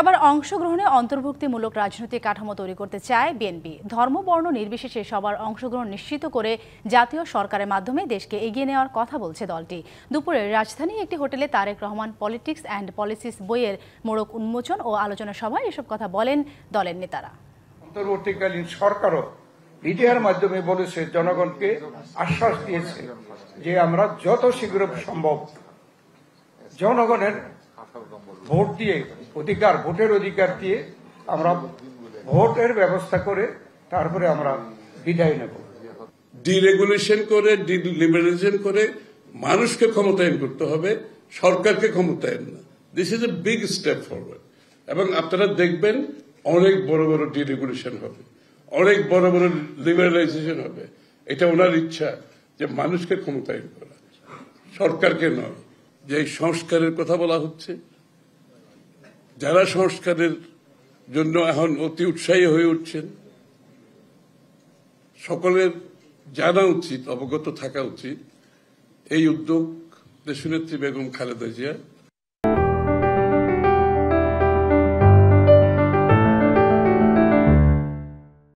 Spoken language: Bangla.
সবার অংশগ্রহণে অন্তর্ভুক্তিমূলক রাজনৈতিক কাঠামো তৈরি করতে চায় বিএনপি। ধর্ম বর্ণ নির্বিশেষে সবার অংশগ্রহণ নিশ্চিত করে জাতীয় সরকারের মাধ্যমে দেশকে এগিয়ে নেওয়ার কথা বলছে দলটি। দুপুরে রাজধানীর একটি হোটেলে Tarique Rahman politics and policies বইয়ের মোড়ক উন্মোচন ও আলোচনা সভায় এসব কথা বলেন দলের নেতারা। অন্তর্বর্তীকালীন সরকারও মিডিয়ার মাধ্যমে বলেছে, জনগণকে আশ্বাস দিয়েছে যে আমরা যত শীঘ্র সম্ভব জনগণের ভোট দিয়ে ভোটের অধিকার দিয়ে আমরা ভোটের ব্যবস্থা করে তারপরে আমরা বিদায় নেব। ডিরেগুলেশন করে ডিলিবারেশন করে মানুষকে ক্ষমতায়ন করতে হবে, সরকারকে ক্ষমতায়ন না। This is a big step forward. এবং আপনারা দেখবেন অনেক বড় বড় ডিরেগুলেশন হবে, অনেক বড় বড় লিবারালাইজেশন হবে। এটা ওনার ইচ্ছা যে মানুষকে ক্ষমতায়ন করা, সরকারকে নয়। যে সংস্কারের কথা বলা হচ্ছে, যারা সংস্কারের জন্য এখন অতি উৎসাহী হয়ে উঠছেন, সকলের জানা উচিত, অবগত থাকা উচিত এই উদ্যোগ দেশনেত্রী বেগম খালেদা জিয়া